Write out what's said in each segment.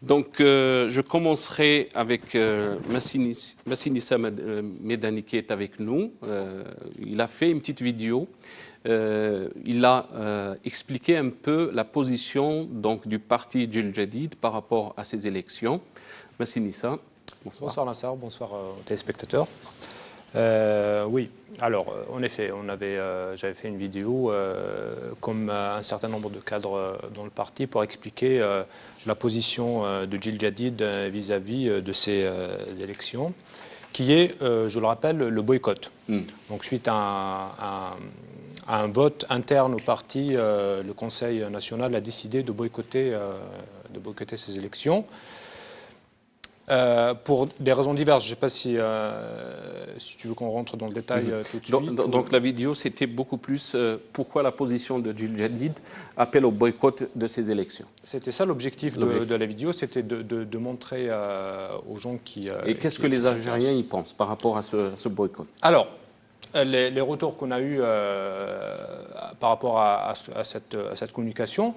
Donc, je commencerai avec Massinissa Medani qui est avec nous. Il a fait une petite vidéo. Il a expliqué un peu la position donc, du parti Jil Jadid par rapport à ces élections. Massinissa, bonsoir. Bonsoir Nassar, bonsoir aux téléspectateurs. Oui, alors en effet, j'avais fait une vidéo comme un certain nombre de cadres dans le parti pour expliquer la position de Jil Jadid vis-à-vis de ces élections, qui est, je le rappelle, le boycott. Donc suite à un vote interne au parti, le Conseil national a décidé de boycotter ces élections. Pour des raisons diverses, je ne sais pas si tu veux qu'on rentre dans le détail tout de suite. Donc la vidéo, c'était beaucoup plus pourquoi la position de Jil Jadid appelle au boycott de ces élections. C'était ça l'objectif de la vidéo, c'était de montrer aux gens qui... Et qu'est-ce que les Algériens y pensent par rapport à ce boycott? Alors, les retours qu'on a eus par rapport à cette communication,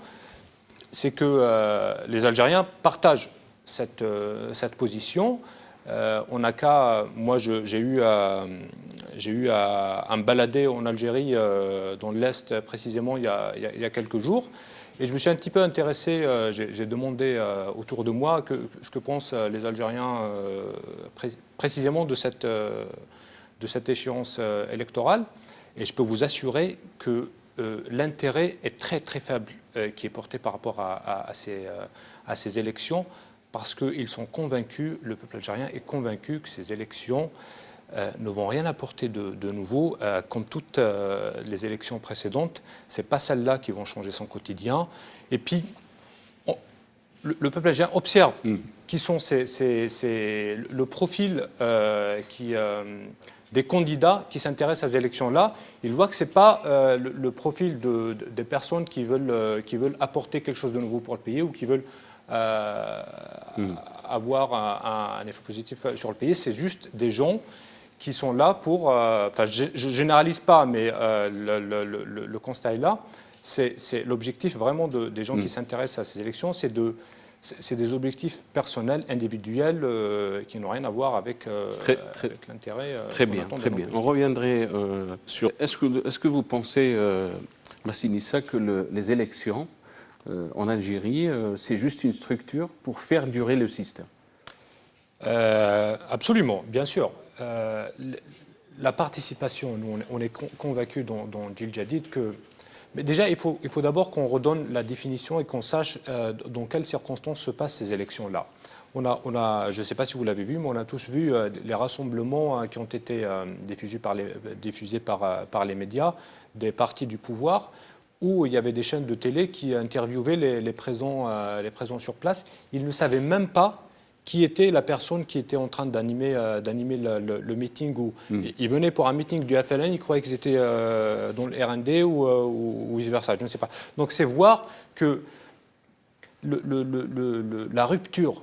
c'est que les Algériens partagent cette position. On n'a qu'à... Moi, j'ai eu à me balader en Algérie, dans l'Est précisément, il y a quelques jours. Et je me suis un petit peu intéressé, j'ai demandé autour de moi ce que pensent les Algériens précisément de cette échéance électorale. Et je peux vous assurer que l'intérêt est très très faible qui est porté par rapport à ces élections, parce qu'ils sont convaincus, le peuple algérien est convaincu que ces élections ne vont rien apporter de nouveau. Comme toutes les élections précédentes, ce n'est pas celles-là qui vont changer son quotidien. Et puis, le peuple algérien observe qui sont le profil des candidats qui s'intéressent à ces élections-là. Il voit que ce n'est pas le profil des personnes qui veulent apporter quelque chose de nouveau pour le pays ou qui veulent avoir un effet positif sur le pays. C'est juste des gens qui sont là pour... Enfin, je ne généralise pas, mais le constat est là. C'est l'objectif vraiment des gens qui s'intéressent à ces élections, c'est des objectifs personnels, individuels, qui n'ont rien à voir avec l'intérêt. Très bien, très bien. On reviendrait sur... Est-ce que vous pensez, Massinissa, que les élections en Algérie, c'est juste une structure pour faire durer le système? Absolument, bien sûr. La participation, nous, on est convaincus dans Jil Jadid que... Mais déjà, il faut d'abord qu'on redonne la définition et qu'on sache dans quelles circonstances se passent ces élections-là. Je ne sais pas si vous l'avez vu, mais on a tous vu les rassemblements qui ont été diffusés par les médias des partis du pouvoir, où il y avait des chaînes de télé qui interviewaient les présents sur place. Ils ne savaient même pas qui était la personne qui était en train d'animer le meeting. Ils venaient pour un meeting du FLN, ils croyaient qu'ils étaient dans le RND ou vice-versa, je ne sais pas. Donc c'est voir que la rupture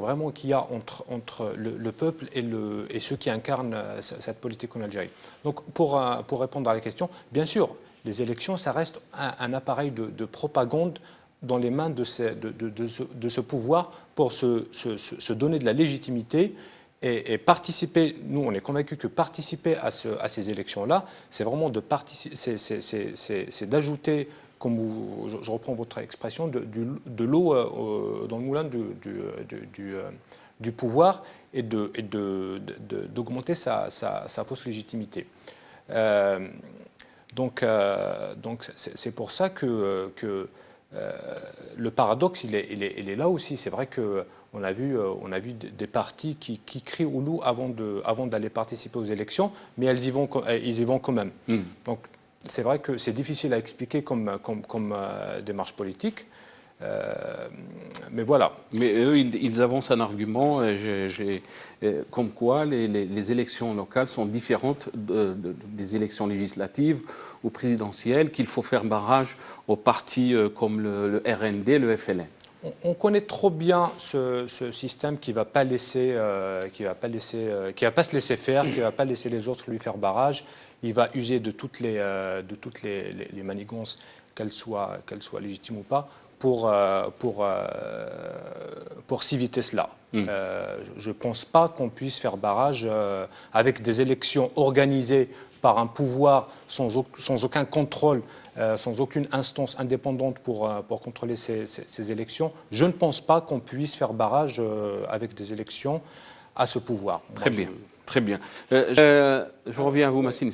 vraiment qu'il y a entre le peuple et ceux qui incarnent cette politique en Algérie. Donc pour répondre à la question, bien sûr, les élections, ça reste un appareil de propagande dans les mains de ce pouvoir pour se donner de la légitimité et participer. Nous, on est convaincus que participer à ces élections-là, c'est vraiment c'est d'ajouter, comme je reprends votre expression, de l'eau dans le moulin du pouvoir et d'augmenter sa fausse légitimité. Donc c'est pour ça que le paradoxe, il est là aussi. C'est vrai qu'on a vu des partis qui crient au loup avant d'aller participer aux élections, mais ils y vont quand même. Donc c'est vrai que c'est difficile à expliquer comme démarche politique. Mais voilà. Mais eux, ils avancent un argument comme quoi les élections locales sont différentes des élections législatives ou présidentielles, qu'il faut faire barrage aux partis comme le RND, le FLN. On connaît trop bien ce système qui va pas se laisser faire, qui va pas laisser les autres lui faire barrage. Il va user de toutes les manigances, qu'elles soient légitimes ou pas, pour pour s'éviter cela. Je ne pense pas qu'on puisse faire barrage avec des élections organisées par un pouvoir sans aucun contrôle, sans aucune instance indépendante pour contrôler ces élections. Je ne pense pas qu'on puisse faire barrage avec des élections à ce pouvoir. Très bien, très bien. Je reviens à vous, Massine.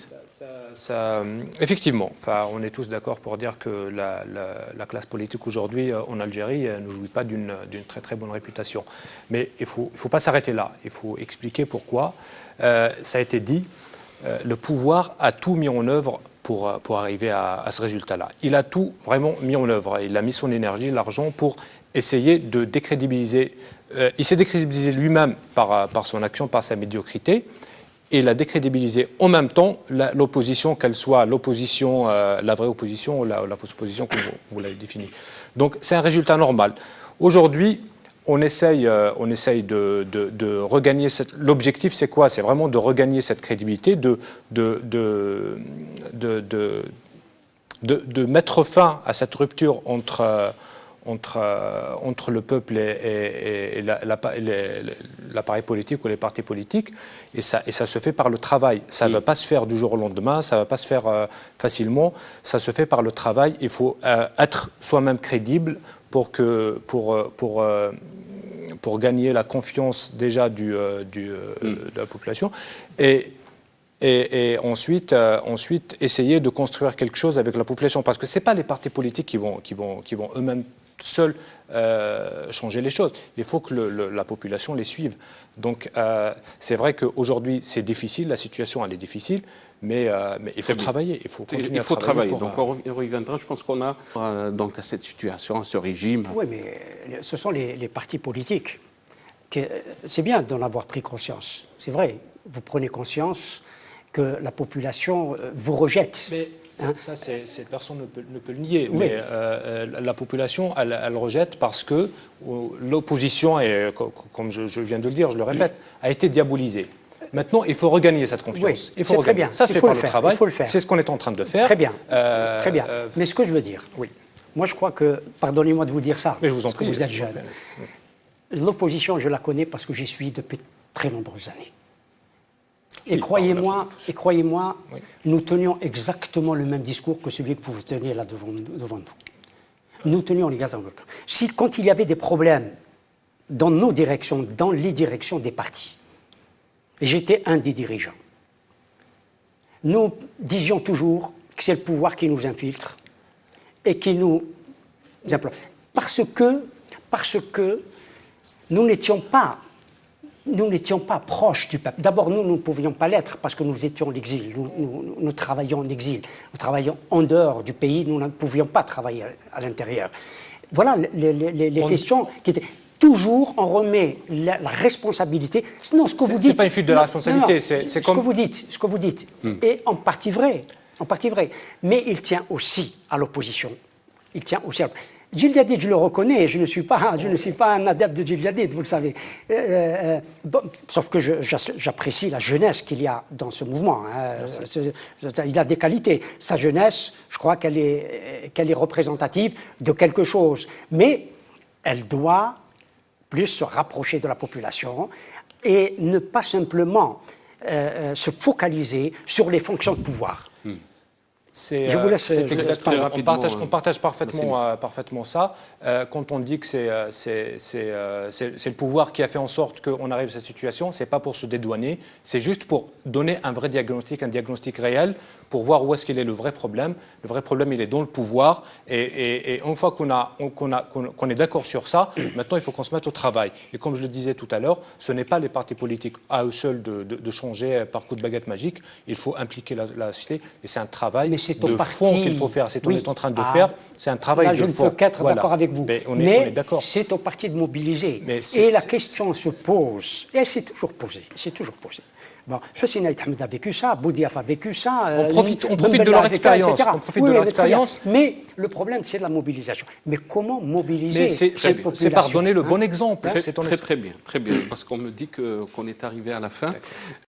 Effectivement, on est tous d'accord pour dire que la classe politique aujourd'hui en Algérie ne jouit pas d'une très très bonne réputation. Mais il ne faut pas s'arrêter là, il faut expliquer pourquoi. Ça a été dit, le pouvoir a tout mis en œuvre pour arriver à ce résultat-là. Il a tout vraiment mis en œuvre, il a mis son énergie, l'argent pour essayer de décrédibiliser. Il s'est décrédibilisé lui-même par son action, par sa médiocrité. Et il a décrédibilisé en même temps l'opposition, qu'elle soit l'opposition, la vraie opposition ou la fausse opposition, comme vous l'avez défini. Donc c'est un résultat normal. Aujourd'hui, on essaye de regagner l'objectif, c'est quoi? C'est vraiment de regagner cette crédibilité, de mettre fin à cette rupture entre le peuple et l'appareil politique ou les partis politiques, et ça se fait par le travail. Ça ne va pas se faire du jour au lendemain, ça ne va pas se faire facilement, ça se fait par le travail. Il faut être soi-même crédible pour gagner la confiance déjà de la population, et ensuite essayer de construire quelque chose avec la population, parce que ce n'est pas les partis politiques qui vont eux-mêmes seuls changer les choses. Il faut que la population les suive. Donc c'est vrai qu'aujourd'hui c'est difficile, la situation elle est difficile, mais il faut travailler, il faut continuer à travailler. Donc on reviendra, je pense qu'on a donc à cette situation, à ce régime. Oui, mais ce sont les partis politiques. C'est bien d'en avoir pris conscience, c'est vrai, vous prenez conscience que la population vous rejette. Mais ça, personne ne peut le nier. Oui. Mais la population, elle rejette parce que l'opposition, comme je viens de le dire, je le répète, a été diabolisée. Maintenant, il faut regagner cette confiance. Oui, c'est très bien. Ça se fait par le travail. C'est ce qu'on est en train de faire. Très bien. Très bien. Mais ce que je veux dire, moi je crois que, pardonnez-moi de vous dire ça, mais je vous en prie, parce que vous êtes jeune. L'opposition, je la connais parce que j'y suis depuis très nombreuses années. Et croyez-moi, nous tenions exactement le même discours que celui que vous tenez là devant nous. Nous tenions les gaz dans notre camp. Si, quand il y avait des problèmes dans nos directions, dans les directions des partis, j'étais un des dirigeants, nous disions toujours que c'est le pouvoir qui nous infiltre et qui nous implante. Parce que nous n'étions pas proches du peuple. D'abord, nous ne pouvions pas l'être parce que nous étions en exil. Nous travaillions en exil. Nous travaillions en dehors du pays. Nous ne pouvions pas travailler à l'intérieur. Voilà les questions qui étaient... Toujours, on remet la responsabilité. Non, ce que vous dites... C'est pas une fuite de la responsabilité. C'est comme... Ce que vous dites est en partie vrai. Mais il tient aussi à l'opposition. Djil Yadid, je le reconnais, je ne suis pas un adepte de Djil Yadid, vous le savez. Sauf que j'apprécie la jeunesse qu'il y a dans ce mouvement. Il a des qualités. Sa jeunesse, je crois qu'elle est représentative de quelque chose. Mais elle doit plus se rapprocher de la population et ne pas simplement se focaliser sur les fonctions de pouvoir. Je vous laisse exactement. On partage parfaitement ça. Quand on dit que c'est le pouvoir qui a fait en sorte qu'on arrive à cette situation, c'est pas pour se dédouaner, c'est juste pour donner un vrai diagnostic, un diagnostic réel, pour voir où est-ce qu'il est le vrai problème. Le vrai problème, il est dans le pouvoir. Et une fois qu'on est d'accord sur ça, maintenant, il faut qu'on se mette au travail. Et comme je le disais tout à l'heure, ce n'est pas les partis politiques à eux seuls de changer par coup de baguette magique. Il faut impliquer la société. Et c'est un travail de fond qu'il faut faire. C'est ce qu'on est en train de faire. C'est un travail de fond. Je ne peux qu'être d'accord avec vous. Mais c'est au parti de mobiliser. Et la question se pose. Et elle s'est toujours posée. Bon, Hussein Ait Ahmed a vécu ça, Boudiaf a vécu ça. On profite de leur expérience. Mais le problème, c'est de la mobilisation. Mais comment mobiliser cette population? C'est par donner le bon exemple. Très bien. Parce qu'on me dit qu'on est arrivé à la fin.